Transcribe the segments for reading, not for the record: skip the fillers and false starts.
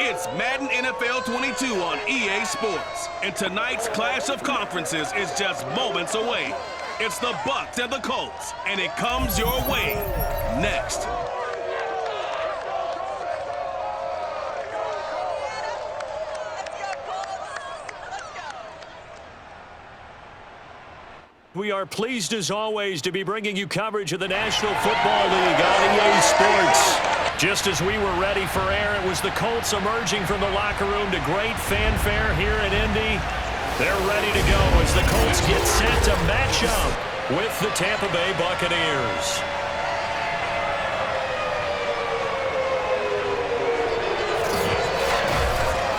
It's Madden NFL 22 on EA Sports, and tonight's clash of conferences is just moments away. It's the BUCS and the COLTS, and it comes your way next. We are pleased as always to be bringing you coverage of the National Football League on EA Sports. Just as we were ready for air, it was the Colts emerging from the locker room to great fanfare here in Indy. They're ready to go as the Colts get set to match up with the Tampa Bay Buccaneers.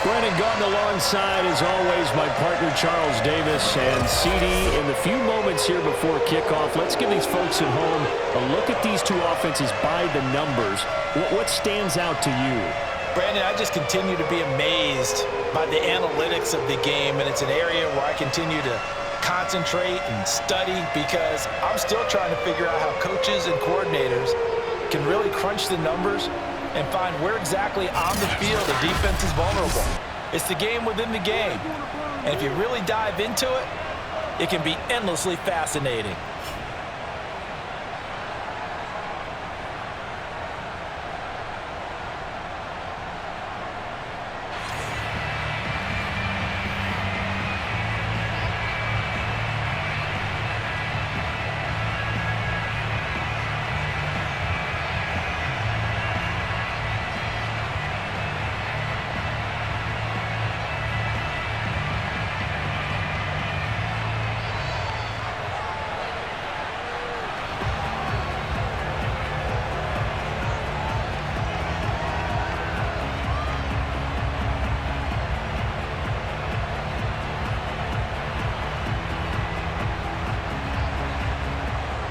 Brennan Gordon alongside, as always, my partner Charles Davis. And CD, in the few moments here before kickoff, let's give these folks at home a look at these two offenses by the numbers. What stands out to you? Brandon, I just continue to be amazed by the analytics of the game, and it's an area where I continue to concentrate and study because I'm still trying to figure out how coaches and coordinators can really crunch the numbers and find where exactly on the field the defense is vulnerable. It's the game within the game. And if you really dive into it, it can be endlessly fascinating.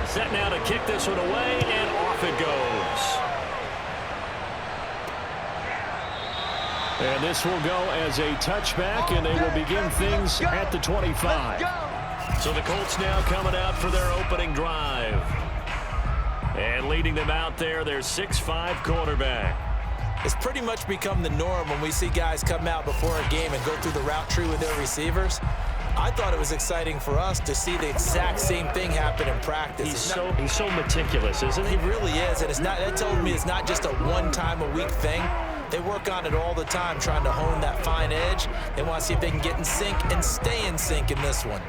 Set now to kick this one away, and off it goes. And this will go as a touchback, and they will begin things at the 25. So the Colts now coming out for their opening drive. And leading them out there, their 6'5" quarterback. It's pretty much become the norm when we see guys come out before a game and go through the route tree with their receivers. I thought it was exciting for us to see the exact same thing happen in practice. He's so meticulous, isn't he? He really is, and that tells me it's not just a one-time-a-week thing. They work on it all the time, trying to hone that fine edge. They want to see if they can get in sync and stay in sync in this one.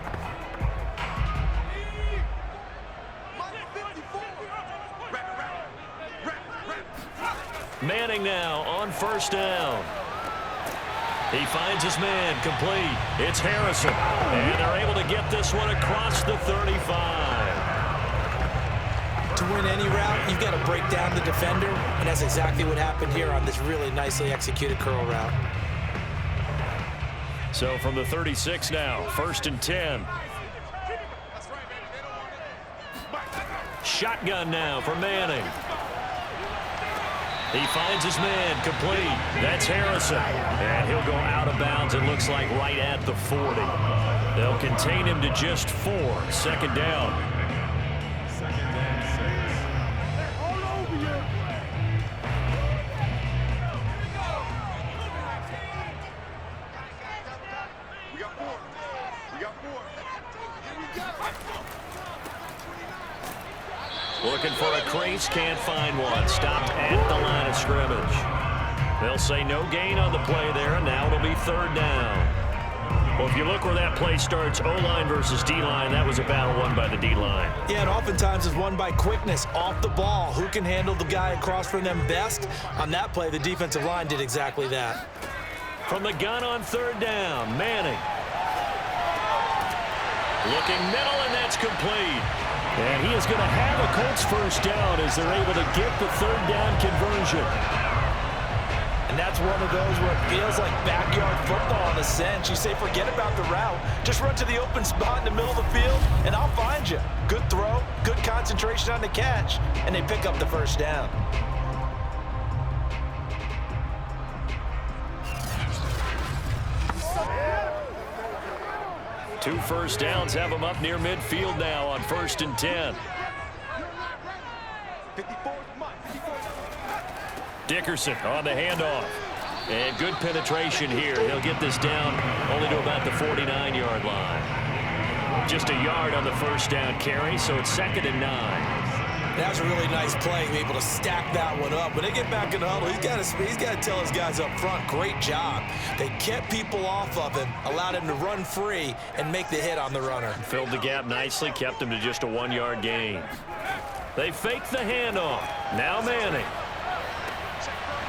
Manning now on first down. He finds his man complete. It's Harrison. And they're able to get this one across the 35. To win any route, you've got to break down the defender, and that's exactly what happened here on this really nicely executed curl route. So from the 36 now, 1st and 10. Shotgun now for Manning. He finds his man complete. That's Harrison. And he'll go out of bounds, it looks like, right at the 40. They'll contain him to just 4. 2nd down. Looking for a crease, can't find one. Stopped at the line of scrimmage. They'll say no gain on the play there, and now it'll be 3rd down. Well, if you look where that play starts, O-line versus D-line, that was a battle won by the D-line. Yeah, and oftentimes it's won by quickness, off the ball. Who can handle the guy across from them best? On that play, the defensive line did exactly that. From the gun on 3rd down, Manning. Looking middle, and that's complete. And he is going to have a Colts first down as they're able to get the 3rd down conversion. And that's one of those where it feels like backyard football in a sense. You say, forget about the route. Just run to the open spot in the middle of the field, and I'll find you. Good throw, good concentration on the catch, and they pick up the first down. Two first downs have them up near midfield now on 1st and 10. Dickerson on the handoff. And good penetration here. He'll get this down only to about the 49-yard line. Just a yard on the first down carry, so it's 2nd and 9. That was a really nice play, able to stack that one up. When they get back in the huddle, he's got to tell his guys up front, great job. They kept people off of him, allowed him to run free and make the hit on the runner. Filled the gap nicely, kept him to just a 1-yard gain. They fake the handoff. Now Manning.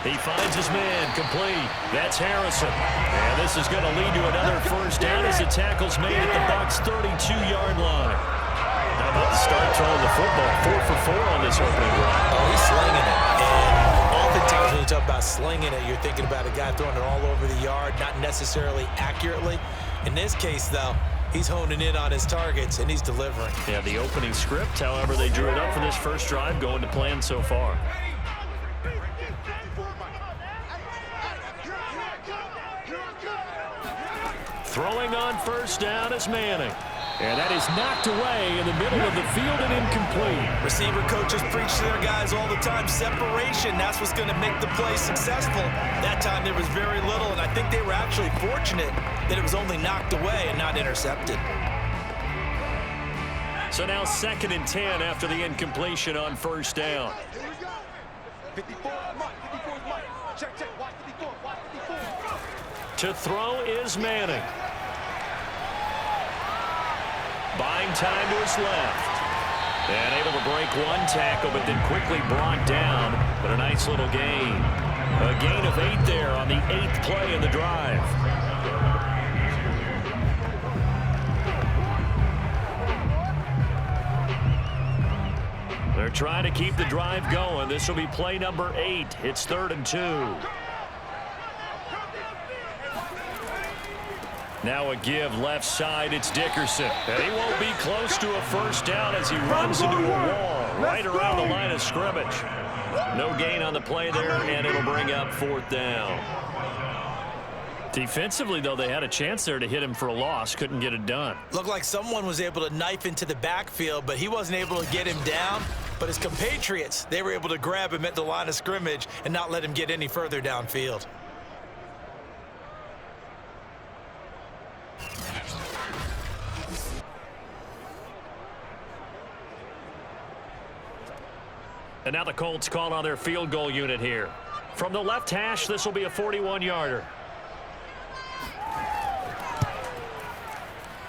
He finds his man, complete. That's Harrison. And this is going to lead to another first down as the tackle's made at the BUCS 32-yard line. How about the start throwing the football? 4 for 4 on this opening drive. Oh, he's slinging it. And oftentimes when you talk about slinging it, you're thinking about a guy throwing it all over the yard, not necessarily accurately. In this case, though, he's honing in on his targets, and he's delivering. Yeah, the opening script, however, they drew it up for this first drive, going to plan so far. Throwing on first down is Manning. And that is knocked away in the middle of the field and incomplete. Receiver coaches preach to their guys all the time. Separation, that's what's going to make the play successful. That time there was very little, and I think they were actually fortunate that it was only knocked away and not intercepted. So now 2nd and 10 after the incompletion on first down. 54 is Mike. 54 is Mike. Check. Watch 54. Watch 54. To throw is Manning. Buying time to his left. And able to break one tackle, but then quickly brought down. But a nice little gain. A gain of 8 there on the 8th play in the drive. They're trying to keep the drive going. This will be play number 8. It's 3rd and 2. Now a give left side, it's Dickerson. And he won't be close to a first down as he runs into a wall right around the line of scrimmage. No gain on the play there, and it'll bring up 4th down. Defensively, though, they had a chance there to hit him for a loss. Couldn't get it done. Looked like someone was able to knife into the backfield, but he wasn't able to get him down. But his compatriots, they were able to grab him at the line of scrimmage and not let him get any further downfield. And now the Colts call on their field goal unit here. From the left hash, this will be a 41-yarder.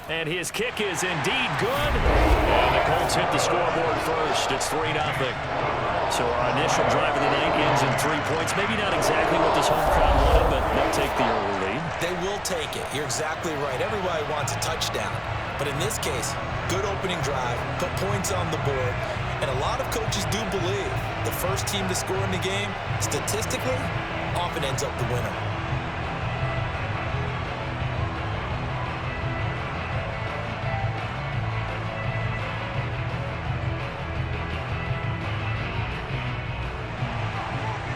And his kick is indeed good. And the Colts hit the scoreboard first. It's 3-0. So our initial drive of the night ends in 3 points. Maybe not exactly what this home crowd wanted, but they'll take the early lead. They will take it. You're exactly right. Everybody wants a touchdown. But in this case, good opening drive, put points on the board. And a lot of coaches do believe the first team to score in the game, statistically, often ends up the winner.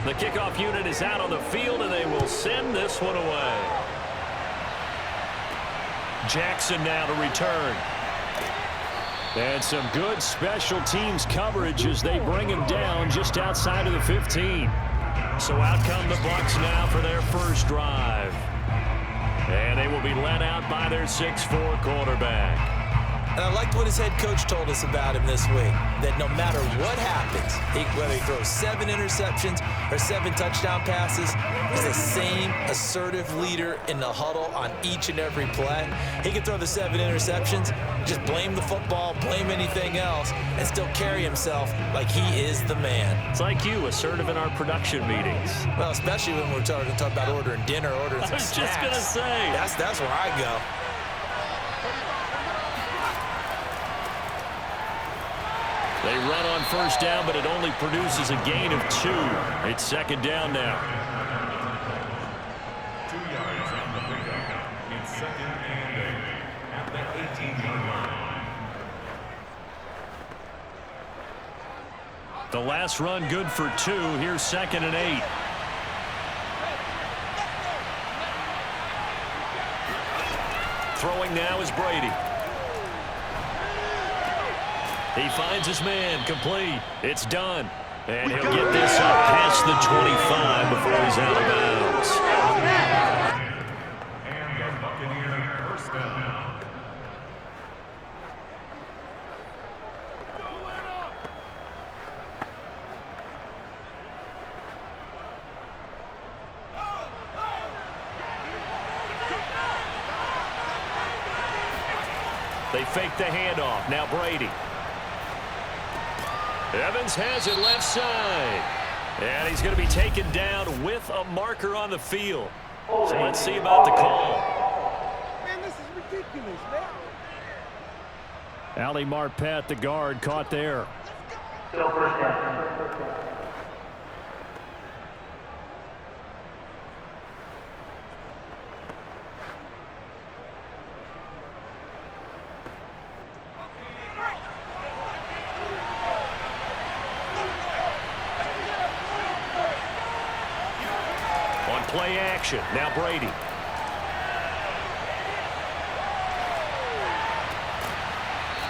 The kickoff unit is out on the field, and they will send this one away. Jackson now to return. And some good special teams coverage as they bring him down just outside of the 15. So out come the BUCS now for their first drive. And they will be led out by their 6'4" quarterback. And I liked what his head coach told us about him this week, that no matter what happens, whether he throws 7 interceptions or 7 touchdown passes, he's the same assertive leader in the huddle on each and every play. He can throw the 7 interceptions, just blame the football, blame anything else, and still carry himself like he is the man. It's like you, assertive in our production meetings. Well, especially when we're talking about ordering dinner, ordering some snacks. I was just going to say. That's where I go. They run on first down, but it only produces a gain of 2. It's 2nd down now. 2 yards on the pickup. It's 2nd and 8 at the 18-yard line. The last run good for 2. Here's 2nd and 8. Throwing now is Brady. He finds his man, complete. It's done. And he'll get this up past the 25 before he's out of bounds. They fake the handoff. Now Brady. Evans has it left side. And he's going to be taken down with a marker on the field. So let's see about the call. Man, this is ridiculous, man. Ali Marpet, the guard, caught there. Still first down. On play action, now Brady.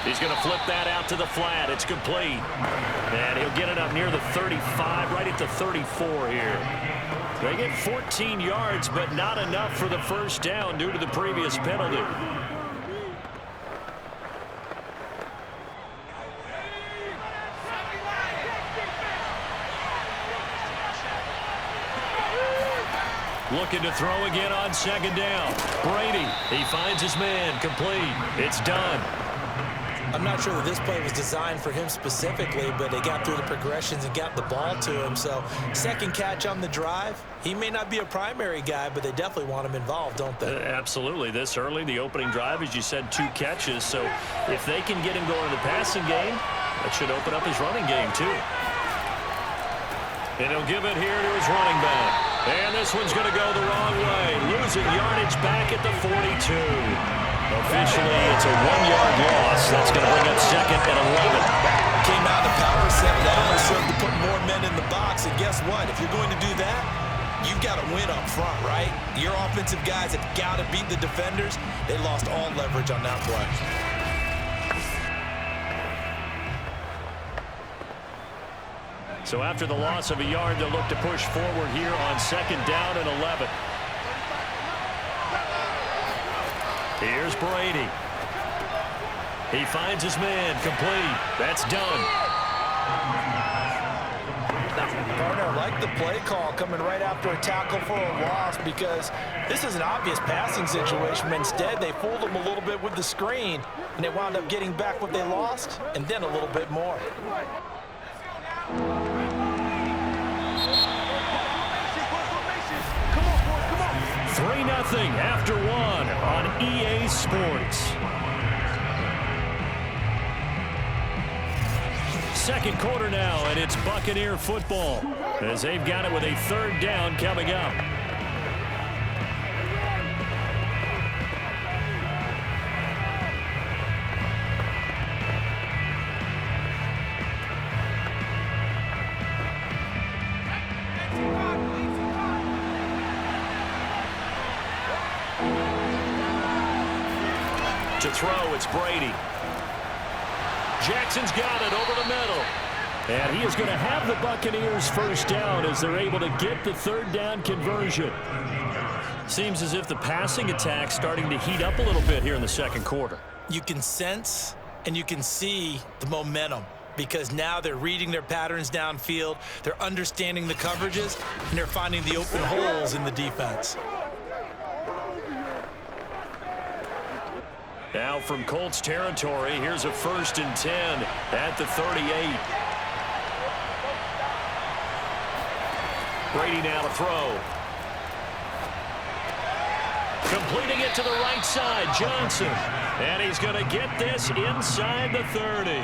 He's going to flip that out to the flat. It's complete. And he'll get it up near the 35, right at the 34 here. They get 14 yards, but not enough for the first down due to the previous penalty. Looking to throw again on second down. Brady, he finds his man, complete. It's done. I'm not sure that this play was designed for him specifically, but they got through the progressions and got the ball to him. So second catch on the drive. He may not be a primary guy, but they definitely want him involved, don't they? Absolutely. This early, the opening drive, as you said, 2 catches. So if they can get him going in the passing game, that should open up his running game too. And he'll give it here to his running back. And this one's going to go the wrong way. Losing yardage back at the 42. Officially, it's a 1-yard loss. That's going to bring up second and 11. Came out of power set now, served to put more men in the box. And guess what? If you're going to do that, you've got to win up front, right? Your offensive guys have got to beat the defenders. They lost all leverage on that play. So after the loss of a yard, they'll look to push forward here on second down and 11. Here's Brady. He finds his man, complete. That's done. Gardner, I like the play call coming right after a tackle for a loss because this is an obvious passing situation. But instead, they fooled them a little bit with the screen, and they wound up getting back what they lost and then a little bit more. 3-0 after 1 on EA Sports. Second quarter now, and it's Buccaneer football as they've got it with a third down coming up. To throw, it's Brady. Jackson's got it over the middle. And he is going to have the Buccaneers first down as they're able to get the third down conversion. Seems as if the passing attack's starting to heat up a little bit here in the second quarter. You can sense and you can see the momentum because now they're reading their patterns downfield, they're understanding the coverages, and they're finding the open holes in the defense. Now from Colts territory, here's a 1st and 10 at the 38. Brady now to throw. Completing it to the right side, Johnson. And he's going to get this inside the 30.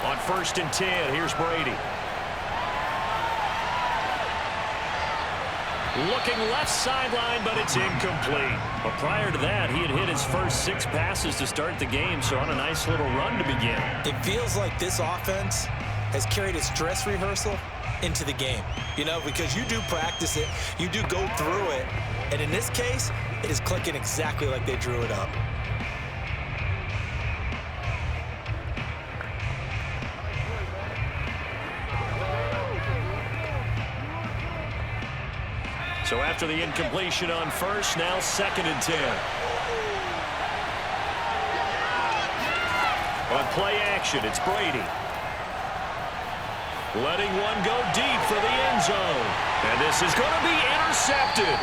On 1st and 10, here's Brady. Looking left sideline, but it's incomplete. But prior to that, he had hit his first 6 passes to start the game, so on a nice little run to begin. It feels like this offense has carried its dress rehearsal into the game. You know, because you do practice it, you do go through it, and in this case, it is clicking exactly like they drew it up. So after the incompletion on first, now 2nd and 10. On play action, it's Brady. Letting one go deep for the end zone. And this is going to be intercepted.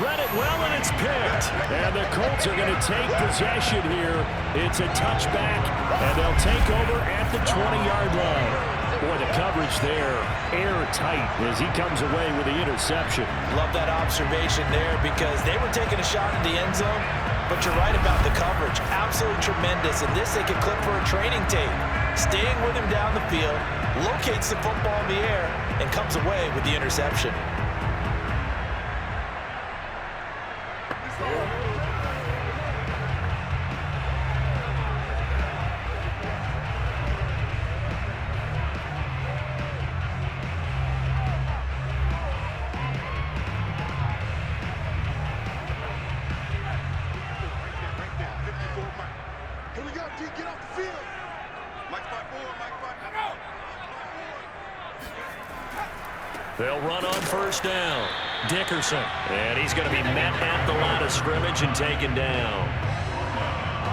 Read it well, and it's picked. And the Colts are going to take possession here. It's a touchback, and they'll take over at the 20-yard line. Boy, the coverage there, airtight as he comes away with the interception. Love that observation there because they were taking a shot in the end zone, but you're right about the coverage. Absolutely tremendous. And this they could clip for a training tape. Staying with him down the field, locates the football in the air, and comes away with the interception. Here we go, D, get off the field. Mike 5-4, Mike 5-4. They'll run on first down. Dickerson. And he's going to be met at the line of scrimmage and taken down.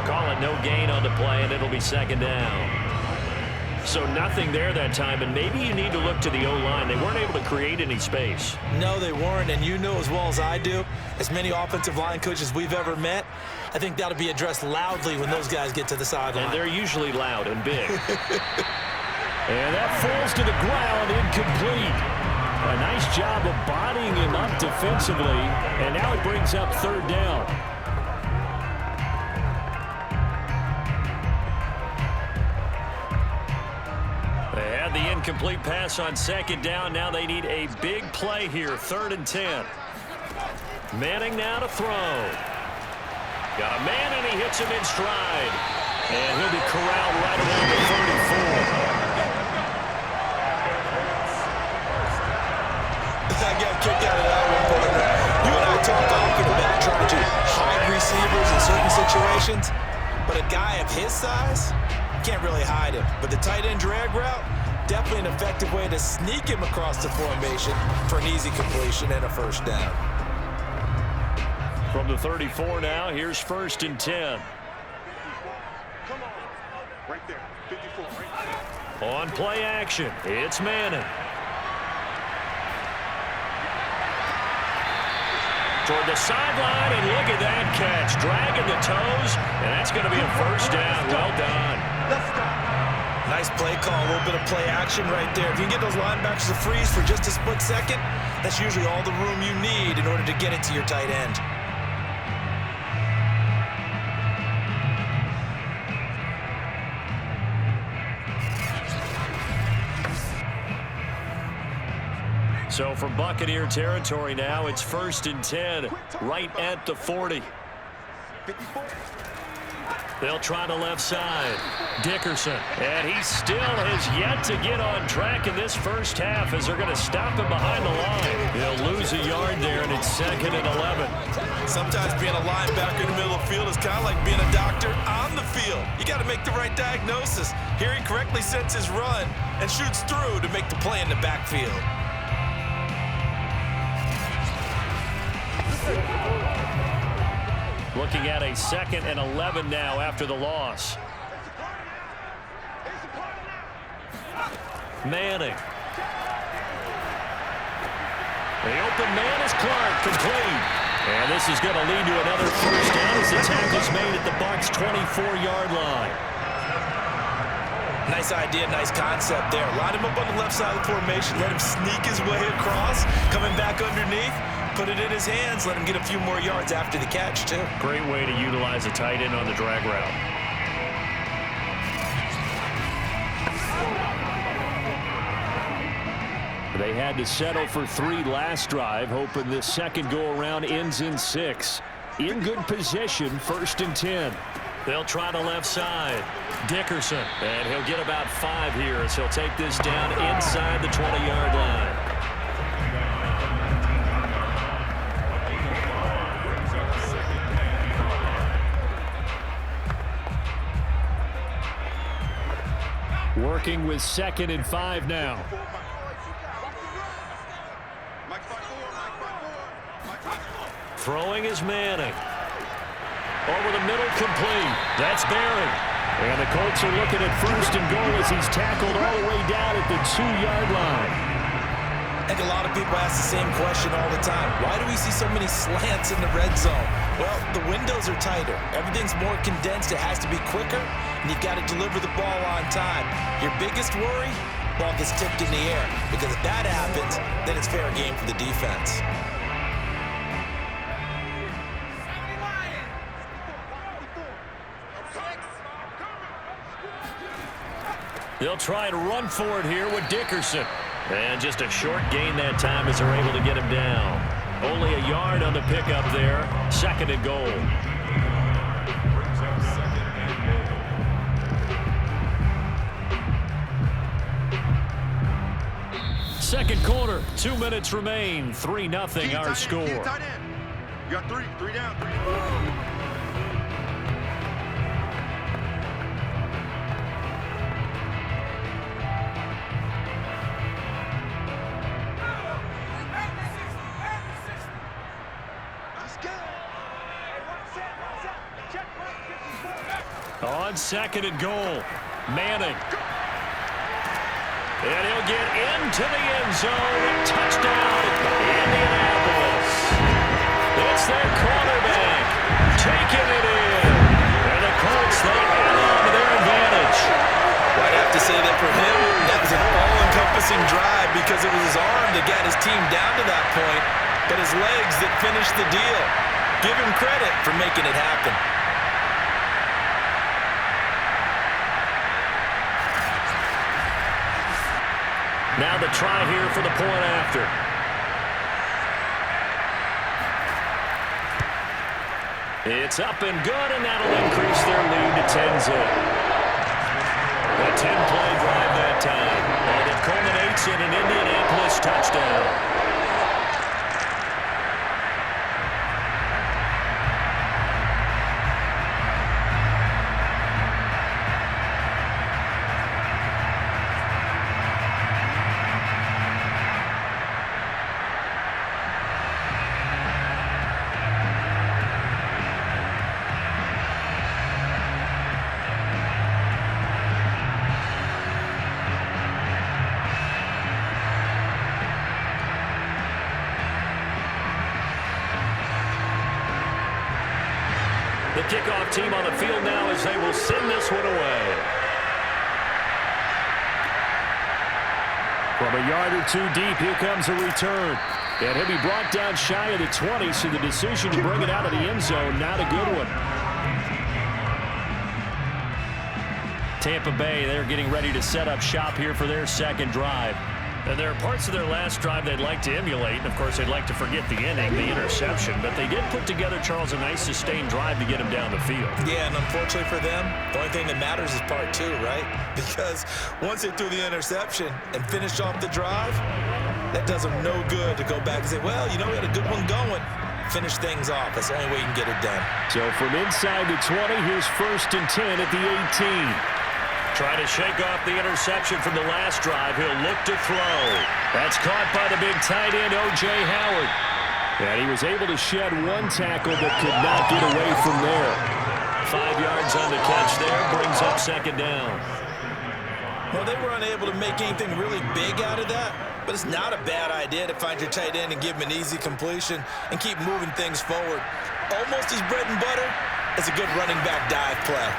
Call it no gain on the play, and it'll be 2nd down. So nothing there that time, and maybe you need to look to the O-line. They weren't able to create any space. No, they weren't, and you know as well as I do, as many offensive line coaches we've ever met, I think that'll be addressed loudly when those guys get to the sideline. And they're usually loud and big. And that falls to the ground, incomplete. A nice job of bodying him up defensively, and now it brings up 3rd down. They had the incomplete pass on 2nd down. Now they need a big play here, 3rd and 10. Manning now to throw. Got a man, and he hits him in stride. And he'll be corralled right around the 34. I got kicked out of that one, partner. You and I talk often about trying to hide receivers in certain situations, but a guy of his size can't really hide him. But the tight end drag route, definitely an effective way to sneak him across the formation for an easy completion and a 1st down. From the 34 now, here's 1st and 10. Come on. Right there, 54, right there. On play action, it's Manning. Toward the sideline, and look at that catch. Dragging the toes, and that's going to be a 1st down. Well done. Let's go. Nice play call, a little bit of play action right there. If you can get those linebackers to freeze for just a split second, that's usually all the room you need in order to get it to your tight end. So from Buccaneer territory now, it's 1st and 10, right at the 40. 54. They'll try the left side. Dickerson. And he still has yet to get on track in this first half as they're going to stop him behind the line. He'll lose a yard there, and it's 2nd and 11. Sometimes being a linebacker in the middle of the field is kind of like being a doctor on the field. You got to make the right diagnosis. Here he correctly sets his run and shoots through to make the play in the backfield. Looking at a 2nd and 11 now after the loss. Manning. The open man is Clark, complete. And this is going to lead to another 1st down as the tackle's made at the BUCS 24-yard line. Nice idea, nice concept there. Line him up on the left side of the formation, let him sneak his way across, coming back underneath, put it in his hands, let him get a few more yards after the catch, too. Great way to utilize a tight end on the drag route. They had to settle for 3 last drive, hoping this second go-around ends in 6. In good position, 1st and 10. They'll try the left side. Dickerson, and he'll get about 5 here as he'll take this down inside the 20-yard line. Working with 2nd and 5 now. Mike 5-4, Mike 5-4. Throwing is Manning. Over the middle, complete. That's Barry. And the Colts are looking at first and goal as he's tackled all the way down at the 2-yard line. I think a lot of people ask the same question all the time. Why do we see so many slants in the red zone? Well, the windows are tighter. Everything's more condensed. It has to be quicker, and you've got to deliver the ball on time. Your biggest worry? Ball gets tipped in the air, because if that happens, then it's fair game for the defense. They'll try and run for it here with Dickerson. And just a short gain that time as they're able to get him down. Only a yard on the pickup there. 2nd and goal. Second quarter, 2 minutes remain. 3-0 our score. You got three down, 3. On 2nd and goal, Manning. And he'll get into the end zone. Touchdown, Indianapolis. It's their quarterback taking it in. And the Colts, they add on to their advantage. I'd have to say that for him, that was an all-encompassing drive because it was his arm that got his team down to that point, but his legs that finished the deal. Give him credit for making it happen. Now the try here for the point after. It's up and good, and that'll increase their lead to 10-zip. A 10-play drive that time, and it culminates in an Indianapolis touchdown. The kickoff team on the field now as they will send this one away. From a yard or two deep, here comes a return. And he'll be brought down shy of the 20, so the decision to bring it out of the end zone, not a good one. Tampa Bay, they're getting ready to set up shop here for their second drive. And there are parts of their last drive they'd like to emulate. And, of course, they'd like to forget the inning, the interception. But they did put together, Charles, a nice sustained drive to get him down the field. Yeah, and unfortunately for them, the only thing that matters is part 2, right? Because once they threw the interception and finished off the drive, that does them no good to go back and say, well, you know, we had a good one going. Finish things off. That's the only way you can get it done. So from inside the 20, here's 1st and 10 at the 18. Trying to shake off the interception from the last drive. He'll look to throw. That's caught by the big tight end, O.J. Howard. And he was able to shed one tackle but could not get away from there. 5 yards on the catch there. Brings up 2nd down. Well, they were unable to make anything really big out of that, but it's not a bad idea to find your tight end and give him an easy completion and keep moving things forward. Almost his bread and butter is a good running back dive play.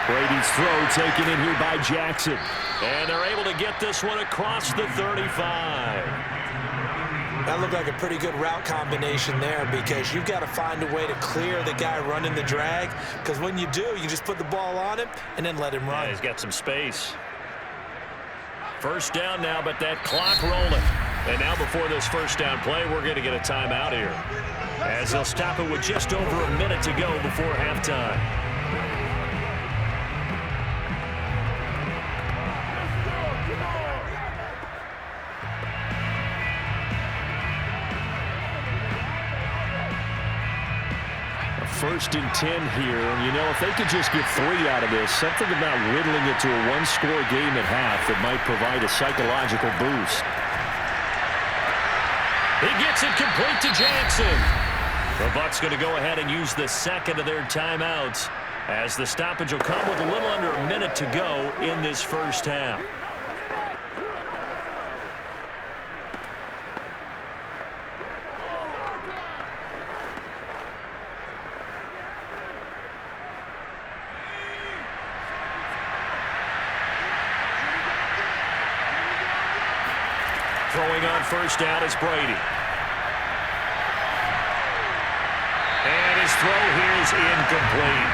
Brady's throw taken in here by Jackson. And they're able to get this one across the 35. That looked like a pretty good route combination there because you've got to find a way to clear the guy running the drag, because when you do, you just put the ball on him and then let him run. Yeah, he's got some space. 1st down now, but that clock rolling. And now before this 1st down play, we're going to get a timeout here, as they'll stop it with just over a minute to go before halftime. First and 10 here, and you know, if they could just get 3 out of this, something about whittling it to a one-score game at half that might provide a psychological boost. He gets Gets it complete to Jackson. The Bucs going to go ahead and use the second of their timeouts, as the stoppage will come with a little under a minute to go in this first half. Throwing on first down is Brady. And his throw here is incomplete.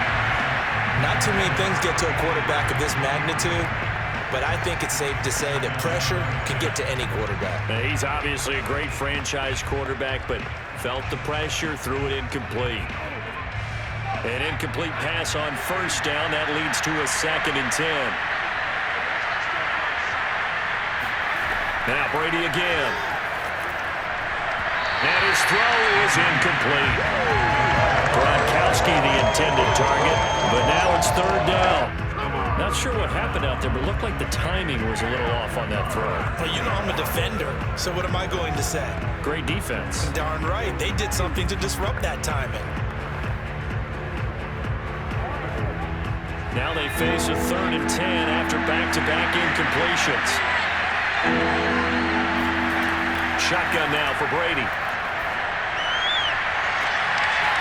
Not too many things get to a quarterback of this magnitude, but I think it's safe to say that pressure can get to any quarterback. Now, he's obviously a great franchise quarterback, but felt the pressure, threw it incomplete. An incomplete pass on first down. That leads to a 2nd and 10. Now Brady again. And his throw is incomplete. Gronkowski the intended target, but now it's 3rd down. Not sure what happened out there, but it looked like the timing was a little off on that throw. Well, you know I'm a defender, so what am I going to say? Great defense. Darn right. They did something to disrupt that timing. Now they face a 3rd and 10 after back-to-back incompletions. Shotgun now for Brady.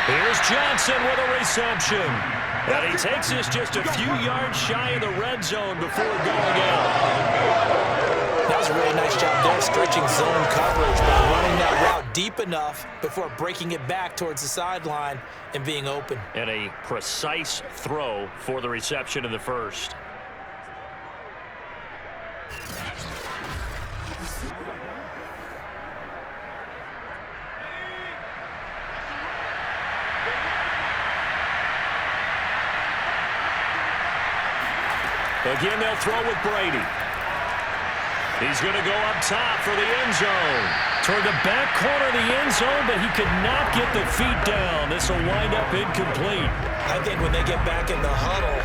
Here's Johnson with a reception. And he takes this just a few yards shy of the red zone before going out. That was a really nice job there, stretching zone coverage by running that route deep enough before breaking it back towards the sideline and being open. And a precise throw for the reception in the first. Again, they'll throw with Brady. He's going to go up top for the end zone. Toward the back corner of the end zone, but he could not get the feet down. This will wind up incomplete. I think when they get back in the huddle,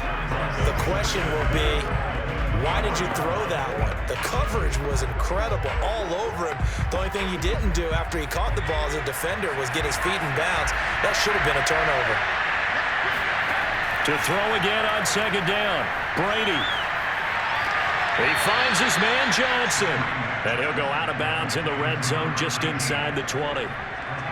the question will be, why did you throw that one? The coverage was incredible all over him. The only thing he didn't do after he caught the ball as a defender was get his feet in bounds. That should have been a turnover. To throw again on 2nd down, Brady. He finds his man Johnson, and he'll go out of bounds in the red zone just inside the 20.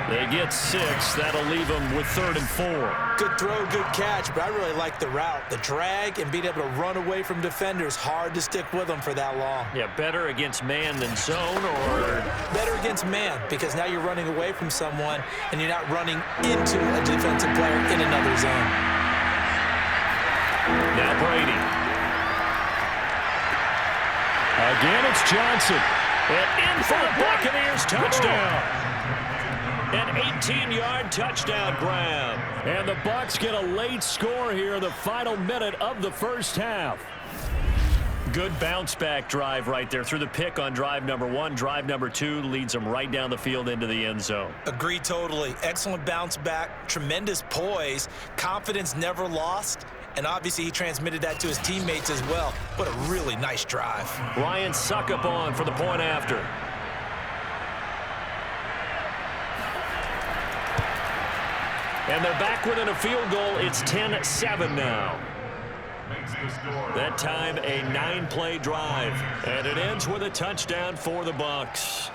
They get 6. That'll leave them with 3rd and 4. Good throw, good catch, but I really like the route. The drag and being able to run away from defenders, hard to stick with them for that long. Yeah, better against man than zone, or? Better against man, because now you're running away from someone and you're not running into a defensive player in another zone. Now Brady. Again, it's Johnson. And in for the Buccaneers touchdown. An 18-yard touchdown grab. And the Bucs get a late score here in the final minute of the first half. Good bounce-back drive right there through the pick on drive number 1. Drive number 2 leads them right down the field into the end zone. Agree totally. Excellent bounce back, tremendous poise, confidence never lost, and obviously he transmitted that to his teammates as well. What a really nice drive. Ryan Suckup on for the point after. And they're back within a field goal. It's 10-7 now. That time a 9-play drive. And it ends with a touchdown for the Bucs.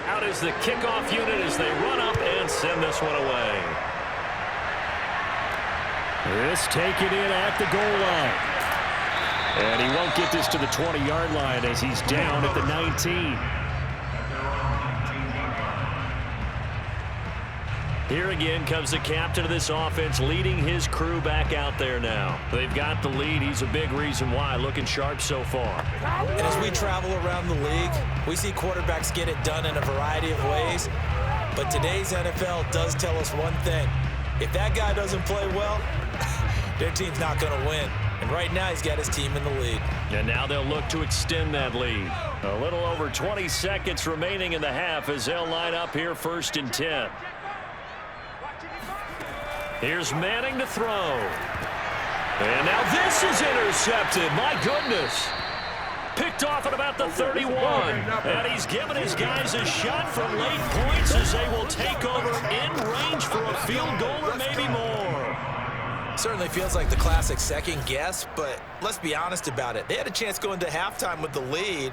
Out is the kickoff unit as they run up and send this one away. This taken in at the goal line. And he won't get this to the 20-yard line as he's down at the 19. Here again comes the captain of this offense leading his crew back out there now. They've got the lead. He's a big reason why. Looking sharp so far. And as we travel around the league, we see quarterbacks get it done in a variety of ways. But today's NFL does tell us one thing. If that guy doesn't play well, their team's not going to win. And right now, he's got his team in the lead. And now they'll look to extend that lead. A little over 20 seconds remaining in the half as they'll line up here 1st and 10. Here's Manning to throw. And now this is intercepted. My goodness. Picked off at about the 31. And he's given his guys a shot from late points as they will take over in range for a field goal or maybe more. Certainly feels like the classic second guess, but let's be honest about it. They had a chance going to halftime with the lead.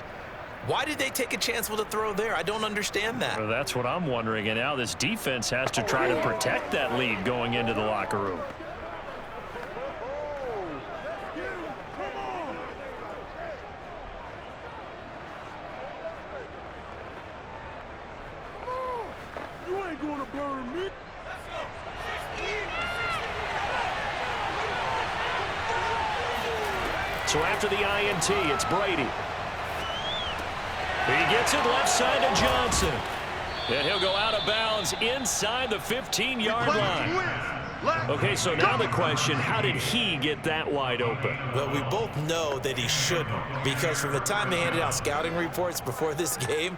Why did they take a chance with a throw there? I don't understand that. Well, that's what I'm wondering. And now this defense has to try to protect that lead going into the locker room. You ain't gonna burn me. So after the INT, it's Brady. He gets it left side to Johnson. And he'll go out of bounds inside the 15-yard line. Okay, so now the question, how did he get that wide open? Well, we both know that he shouldn't, because from the time they handed out scouting reports before this game,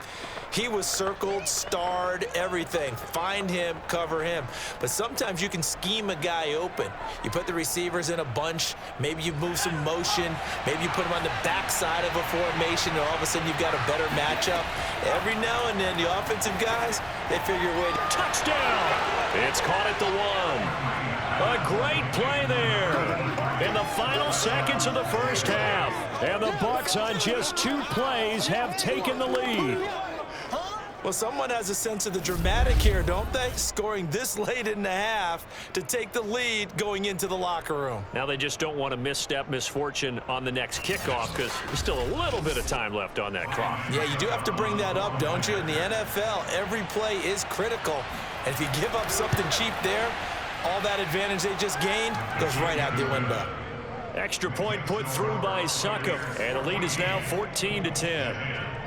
he was circled, starred, everything. Find him, cover him. But sometimes you can scheme a guy open. You put the receivers in a bunch. Maybe you move some motion. Maybe you put him on the backside of a formation, and all of a sudden you've got a better matchup. Every now and then, the offensive guys, they figure a way to... Touchdown! It's caught at the 1. A great play there in the final seconds of the first half. And the BUCS on just 2 plays have taken the lead. Well, someone has a sense of the dramatic here, don't they? Scoring this late in the half to take the lead going into the locker room. Now they just don't want to misstep misfortune on the next kickoff because there's still a little bit of time left on that clock. Yeah, you do have to bring that up, don't you? In the NFL, every play is critical. And if you give up something cheap there, all that advantage they just gained goes right out the window. Extra point put through by Suckup, and the lead is now 14-10.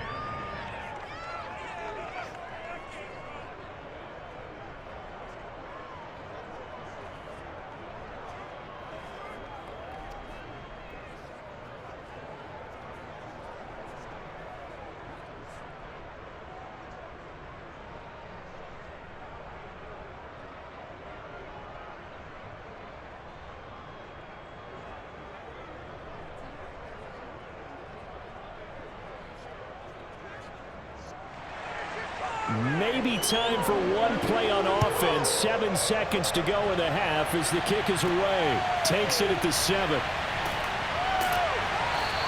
Maybe time for one play on offense. 7 seconds to go in the half as the kick is away. Takes it at the 7.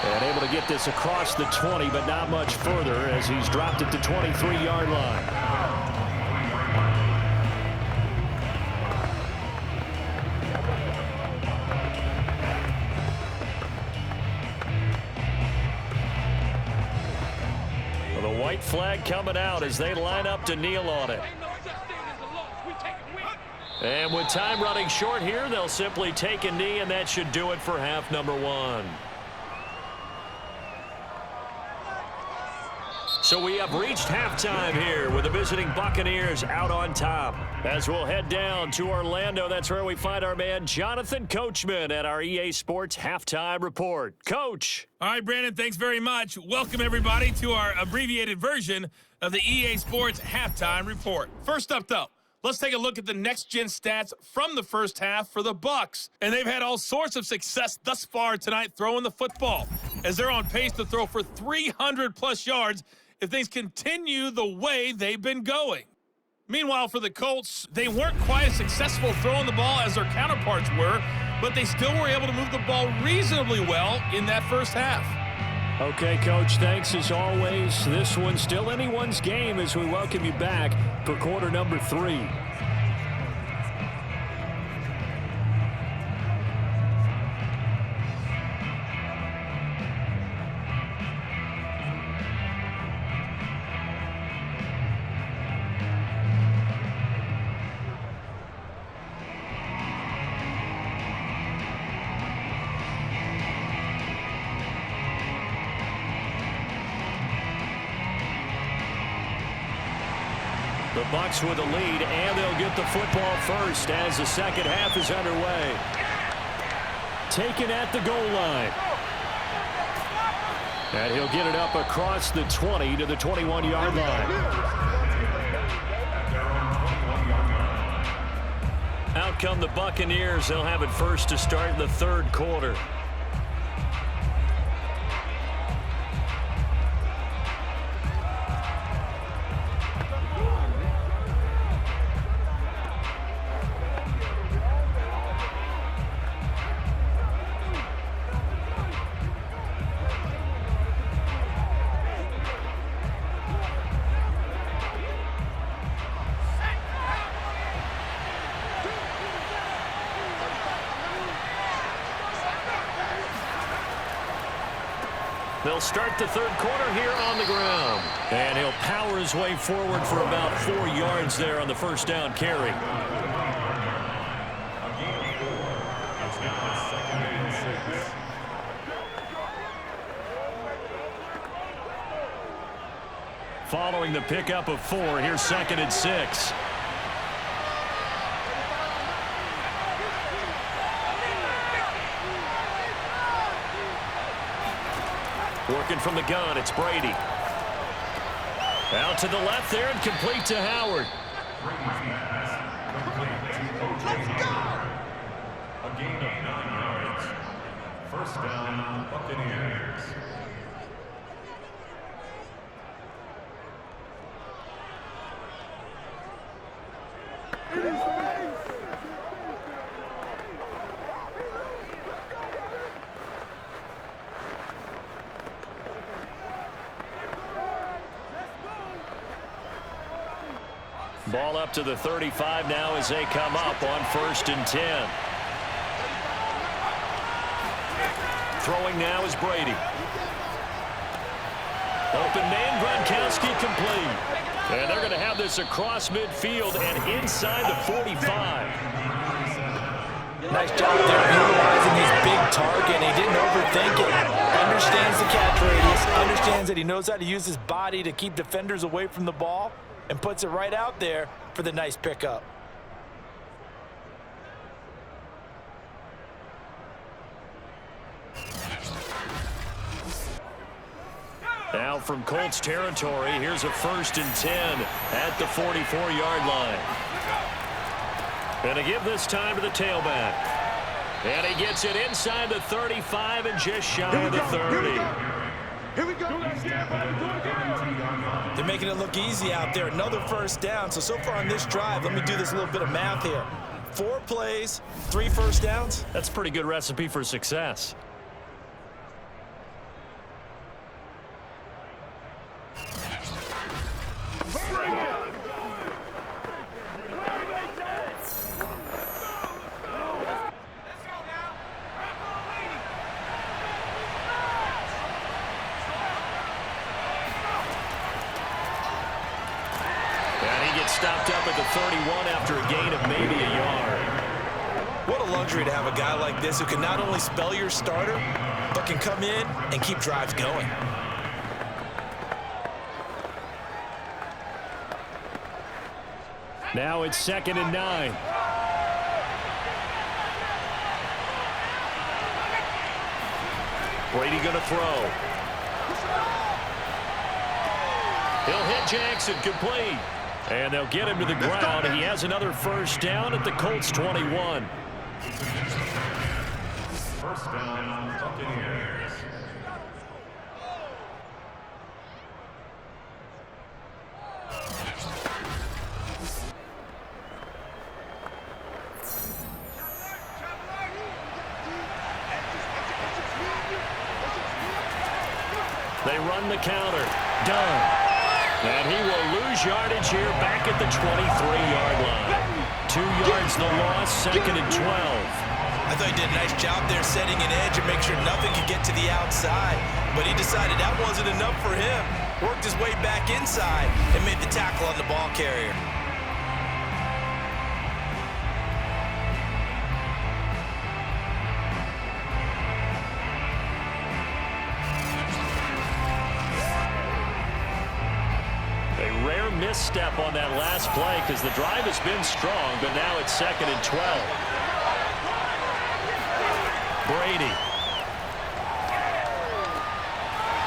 And able to get this across the 20, but not much further as he's dropped at the 23-yard line. White flag coming out as they line up to kneel on it. And with time running short here, they'll simply take a knee, and that should do it for half number 1. So we have reached halftime here with the visiting Buccaneers out on top. As we'll head down to Orlando, that's where we find our man Jonathan Coachman at our EA Sports Halftime Report. Coach. All right, Brandon, thanks very much. Welcome, everybody, to our abbreviated version of the EA Sports Halftime Report. First up, though, let's take a look at the next-gen stats from the first half for the BUCS. And they've had all sorts of success thus far tonight throwing the football, as they're on pace to throw for 300-plus yards if things continue the way they've been going. Meanwhile, for the Colts, they weren't quite as successful throwing the ball as their counterparts were, but they still were able to move the ball reasonably well in that first half. Okay, Coach, thanks as always. This one's still anyone's game as we welcome you back for quarter number 3. The BUCS with a lead, and they'll get the football first as the second half is underway. Taken at the goal line. And he'll get it up across the 20 to the 21-yard line. Out come the Buccaneers. They'll have it first to start the third quarter. They'll start the third quarter here on the ground. And he'll power his way forward for about 4 yards there on the first down carry. Following the pickup of 4, here's 2nd and 6. Working from the gun, it's Brady. Out to the left there and complete to Howard. Let's go! A gain of 9 yards. First down, Buccaneers. Ball up to the 35 now as they come up on 1st and 10. Throwing now is Brady. Open man, Gronkowski complete. And they're going to have this across midfield and inside the 45. Nice job there utilizing his big target. He didn't overthink it. Understands the catch radius. Understands that he knows how to use his body to keep defenders away from the ball. And puts it right out there for the nice pickup. Now from Colts territory, here's a 1st and 10 at the 44-yard line. And to give this time to the tailback. And he gets it inside the 35 and just shy of the 30. Here we go. They're making it look easy out there. Another first down. So far on this drive, let me do this little bit of math here. 4 plays, 3 first downs. That's a pretty good recipe for success. Stopped up at the 31 after a gain of maybe a yard. What a luxury to have a guy like this who can not only spell your starter, but can come in and keep drives going. Now it's 2nd and 9. Brady going to throw. He'll hit Jackson, complete. And they'll get him to the ground. He has another first down at the Colts 21. First down, Buccaneers. They run the counter. Done. And he will lose yardage here back at the 23-yard line. 2 yards the loss, 2nd and 12. I thought he did a nice job there setting an edge and make sure nothing could get to the outside. But he decided that wasn't enough for him. Worked his way back inside and made the tackle on the ball carrier. misstep on that last play because the drive has been strong, but now it's 2nd and 12. Brady.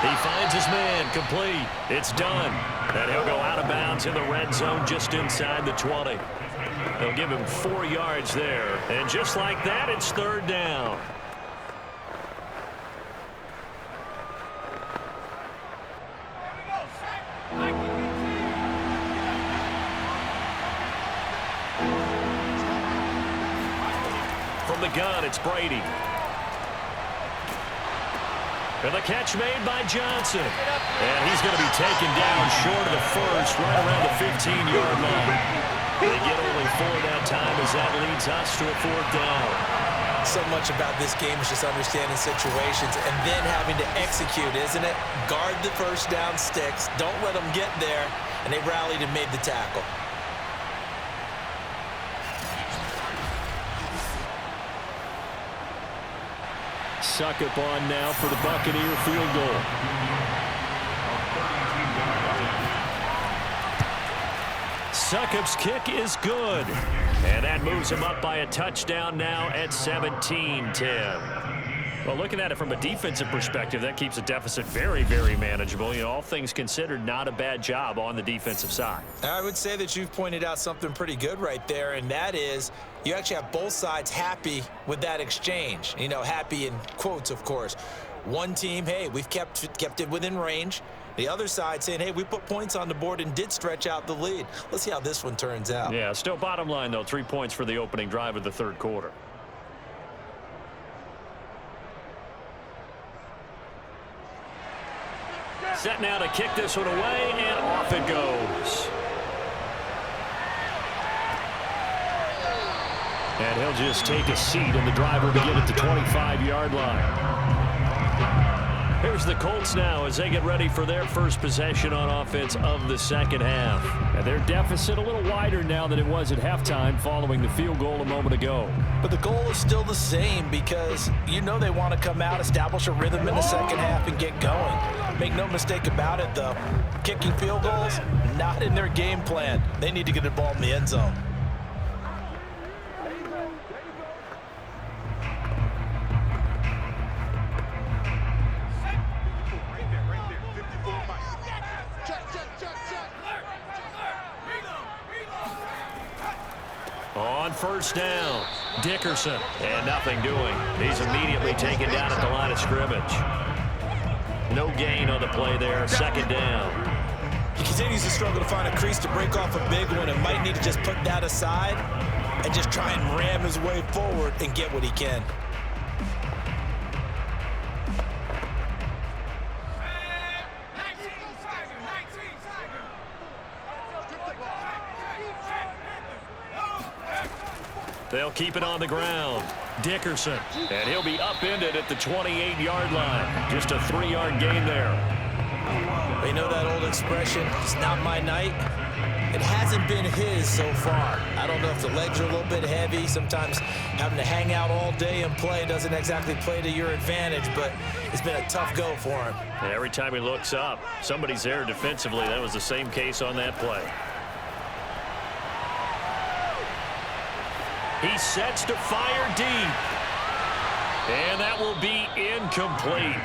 He finds his man, complete. It's done. And he'll go out of bounds in the red zone just inside the 20. They'll give him 4 yards there. And just like that, it's 3rd down. From the gun, it's Brady. And the catch made by Johnson. And he's going to be taken down short of the first, right around the 15-yard line. They get only 4 that time as that leads us to a 4th down. So much about this game is just understanding situations and then having to execute, isn't it? Guard the first down sticks. Don't let them get there. And they rallied and made the tackle. Succop on now for the Buccaneer field goal. Succop's kick is good. And that moves him up by a touchdown now at 17-10. Well, looking at it from a defensive perspective, that keeps the deficit very, very manageable. You know, all things considered, not a bad job on the defensive side. I would say that you've pointed out something pretty good right there, and that is you actually have both sides happy with that exchange. You know, happy in quotes, of course. One team, hey, we've kept it within range. The other side saying, hey, we put points on the board and did stretch out the lead. Let's see how this one turns out. Yeah, still bottom line, though, 3 points for the opening drive of the 3rd quarter. Set now to kick this one away, and off it goes. And he'll just take a seat, and the drive will begin at the 25-yard line. Here's the Colts now as they get ready for their first possession on offense of the 2nd half. And their deficit a little wider now than it was at halftime following the field goal a moment ago. But the goal is still the same because you know they want to come out, establish a rhythm in the 2nd half, and get going. Make no mistake about it, though. Kicking field goals, not in their game plan. They need to get the ball in the end zone. On 1st down, Dickerson, and nothing doing. He's immediately taken down at the line of scrimmage. No gain on the play there, 2nd down. He continues to struggle to find a crease to break off a big one and might need to just put that aside and just try and ram his way forward and get what he can. They'll keep it on the ground. Dickerson, and he'll be upended at the 28-yard line. Just a 3-yard gain there. You know that old expression, it's not my night? It hasn't been his so far. I don't know if the legs are a little bit heavy. Sometimes having to hang out all day and play doesn't exactly play to your advantage, but it's been a tough go for him. And every time he looks up, somebody's there defensively. That was the same case on that play. He sets to fire deep. And that will be incomplete.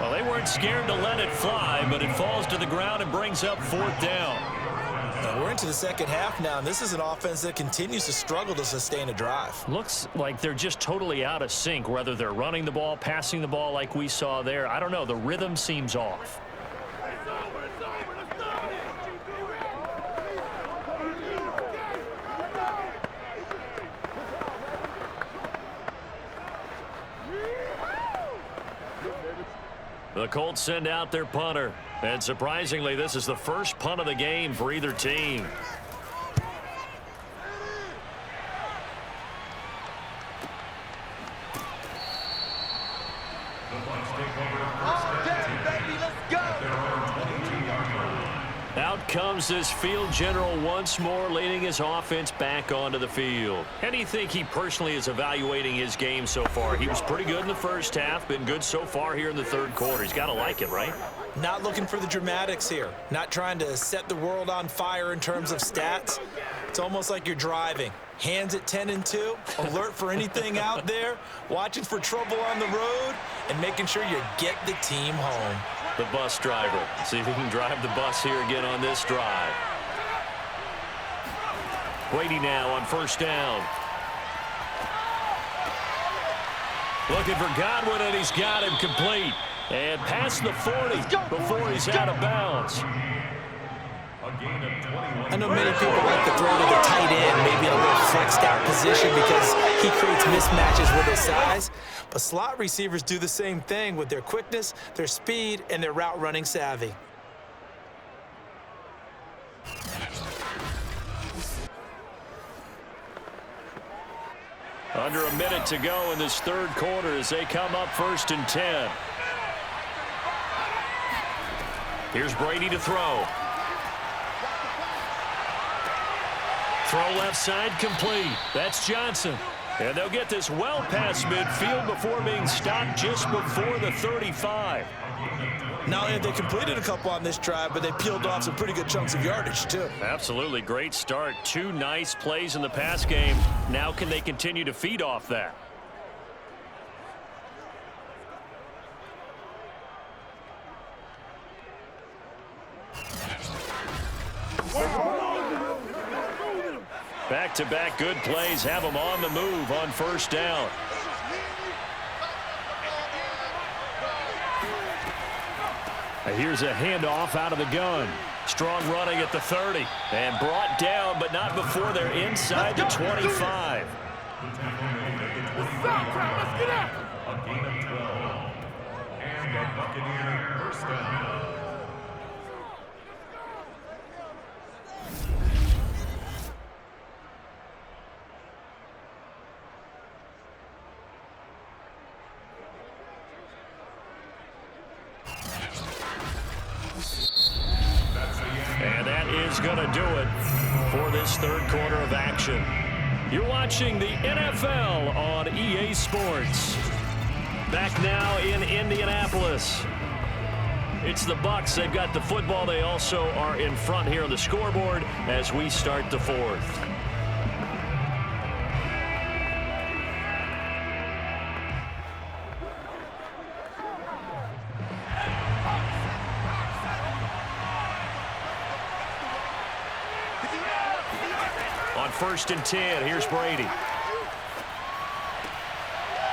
Well, they weren't scared to let it fly, but it falls to the ground and brings up 4th down. We're into the 2nd half now, and this is an offense that continues to struggle to sustain a drive. Looks like they're just totally out of sync, whether they're running the ball, passing the ball like we saw there. I don't know. The rhythm seems off. The Colts send out their punter. And surprisingly, this is the first punt of the game for either team. Out comes this field general once more, leading his offense back onto the field. How do you think he personally is evaluating his game so far? He was pretty good in the 1st half, been good so far here in the 3rd quarter. He's got to like it, right? Not looking for the dramatics here. Not trying to set the world on fire in terms of stats. It's almost like you're driving. Hands at 10 and 2, alert for anything out there, watching for trouble on the road, and making sure you get the team home. The bus driver. See if he can drive the bus here again on this drive. Brady now on first down. Looking for Godwin, and he's got him complete. And past the 40 before he's out of bounds. I know many people like to throw to the tight end, maybe in a little flexed out position because he creates mismatches with his size. But slot receivers do the same thing with their quickness, their speed, and their route running savvy. Under a minute to go in this third quarter as they come up 1st and 10. Here's Brady to throw. Throw left side complete. That's Johnson. And they'll get this well past midfield before being stopped just before the 35. Not only have they completed a couple on this drive, but they peeled off some pretty good chunks of yardage, too. Absolutely great start. 2 nice plays in the pass game. Now can they continue to feed off that? Back-to-back good plays have them on the move on first down. Here's a handoff out of the gun. Strong running at the 30. And brought down, but not before they're inside the 25. Let's get out. A gain of 12. And the Buccaneer first down. And that is going to do it for this third quarter of action. You're watching the NFL on EA Sports. Back now in Indianapolis. It's the BUCS. They've got the football. They also are in front here on the scoreboard as we start the fourth. On 1st and 10, here's Brady.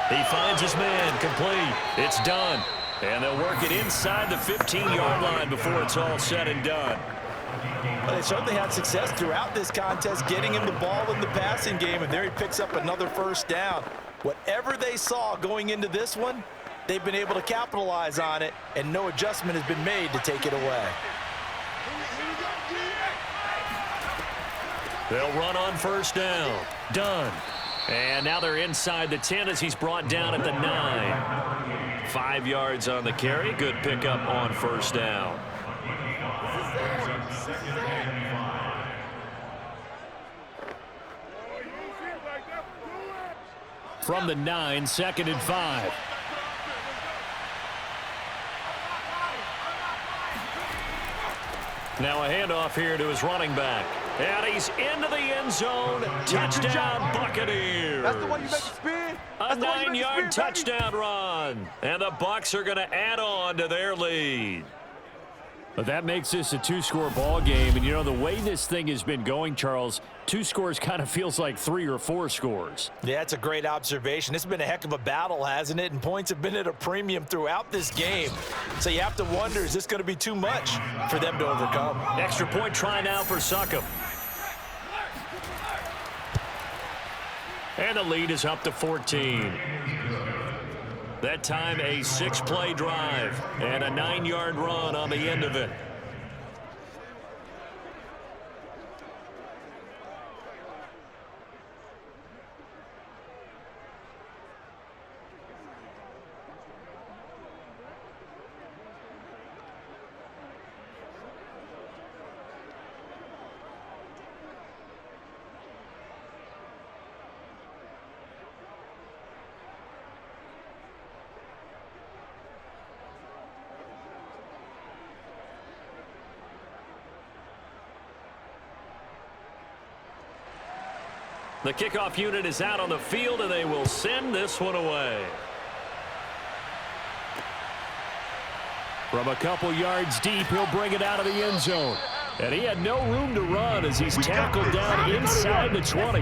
He finds his man, complete. It's done. And they'll work it inside the 15-yard line before it's all said and done. Well, they certainly had success throughout this contest, getting him the ball in the passing game, and there he picks up another first down. Whatever they saw going into this one, they've been able to capitalize on it, and no adjustment has been made to take it away. They'll run on first down. Done. And now they're inside the 10 as he's brought down at the 9. 5 yards on the carry. Good pickup on first down. From the 9, 2nd and 5. Now a handoff here to his running back. And he's into the end zone. Touchdown, Buccaneers. That's the one you make it spin. A 9-yard touchdown run. And the Bucs are going to add on to their lead. But that makes this a 2-score ball game. And, you know, the way this thing has been going, Charles, 2 scores kind of feels like 3 or 4 scores. Yeah, that's a great observation. It's been a heck of a battle, hasn't it? And points have been at a premium throughout this game. So you have to wonder, is this going to be too much for them to overcome? Extra point try now for Succop. And the lead is up to 14. That time a 6-play drive and a 9-yard run on the end of it. The kickoff unit is out on the field, and they will send this one away. From a couple yards deep, he'll bring it out of the end zone. And he had no room to run as he's tackled down inside the 20.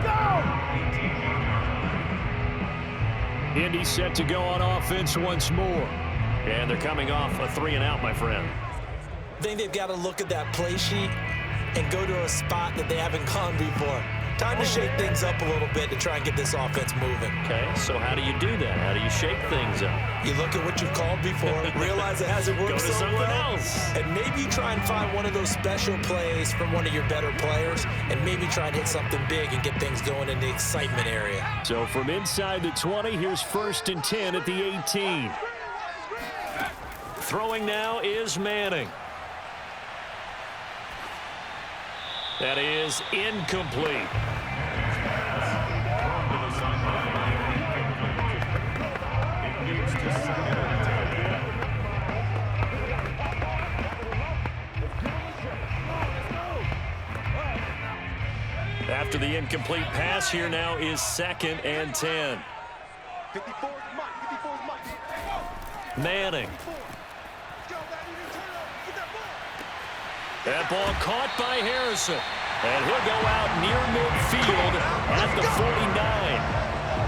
Indy set to go on offense once more. And they're coming off a 3-and-out, my friend. I think they've got to look at that play sheet and go to a spot that they haven't gone before. Time to shake things up a little bit to try and get this offense moving. Okay, so how do you do that? How do you shake things up? You look at what you've called before, realize it hasn't worked Go to so someone well, else. and maybe try and find one of those special plays from one of your better players, and maybe try and hit something big and get things going in the excitement area. So from inside the 20, here's 1st and 10 at the 18. Throwing now is Manning. That is incomplete. After the incomplete pass, here now is 2nd and 10. 54 is Mike. 54 is Mike. Manning. That ball caught by Harrison. And he'll go out near midfield at the 49.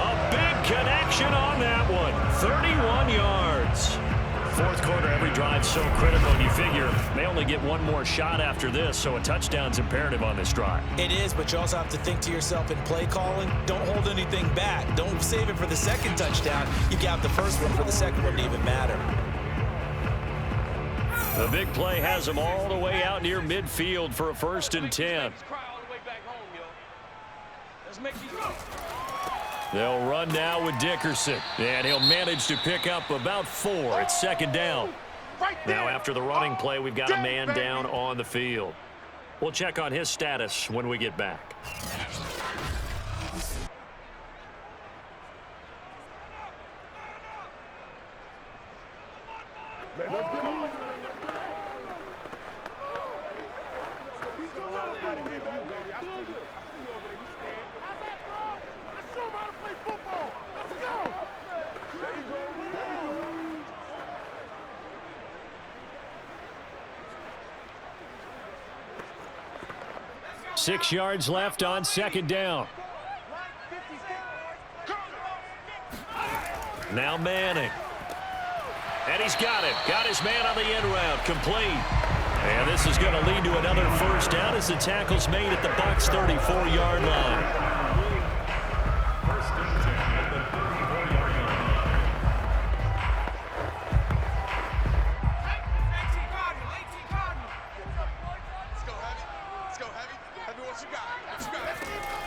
A big connection on that one. 31 yards. 4th quarter, every drive so critical. You figure they only get one more shot after this, so a touchdown's imperative on this drive. It is, but you also have to think to yourself in play calling, don't hold anything back. Don't save it for the 2nd touchdown. You got the first one for the 2nd one to even matter. The big play has them all the way out near midfield for a 1st and 10. They'll run now with Dickerson, and he'll manage to pick up about 4. It's 2nd down. Now after the running play, we've got a man down on the field. We'll check on his status when we get back. Six yards left on 2nd down. Now Manning. And he's got it. Got his man on the end route. Complete. And this is going to lead to another 1st down as the tackle's made at the BUCS 34-yard line.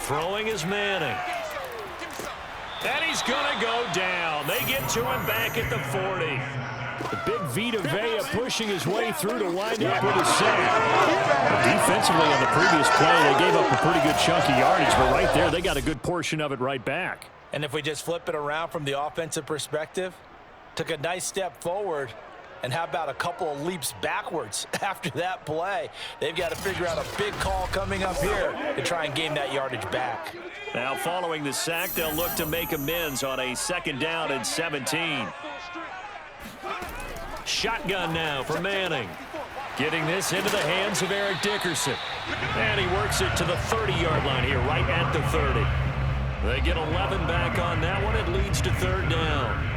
Throwing is Manning. And he's going to go down. They get to him back at the 40. The big Vita Vea pushing his way through to wind up with a sack. Defensively on the previous play, they gave up a pretty good chunk of yardage, but right there, they got a good portion of it right back. And if we just flip it around from the offensive perspective, took a nice step forward, and how about a couple of leaps backwards after that play? They've got to figure out a big call coming up here to try and gain that yardage back. Now following the sack, they'll look to make amends on a 2nd down and 17. Shotgun now for Manning. Getting this into the hands of Eric Dickerson. And he works it to the 30-yard line here, right at the 30. They get 11 back on that one. It leads to 3rd down.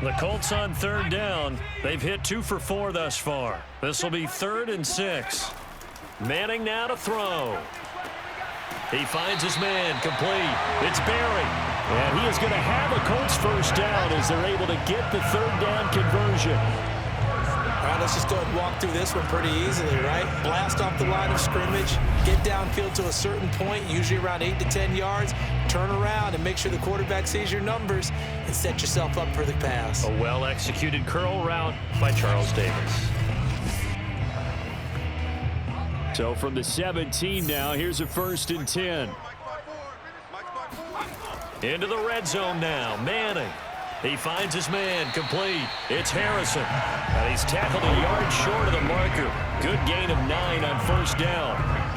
The Colts on 3rd down. They've hit 2 for 4 thus far. This will be 3rd and 6. Manning now to throw. He finds his man, complete. It's Barry. And he is going to have a Colts 1st down as they're able to get the 3rd down conversion. All right, let's just go ahead and walk through this one pretty easily, right? Blast off the line of scrimmage, get downfield to a certain point, usually around 8 to 10 yards, turn around and make sure the quarterback sees your numbers and set yourself up for the pass. A well-executed curl route by Charles Davis. So from the 17 now, here's a 1st and 10. Into the red zone now, Manning. He finds his man, complete. It's Harrison. And he's tackled a yard short of the marker. Good gain of 9 on first down.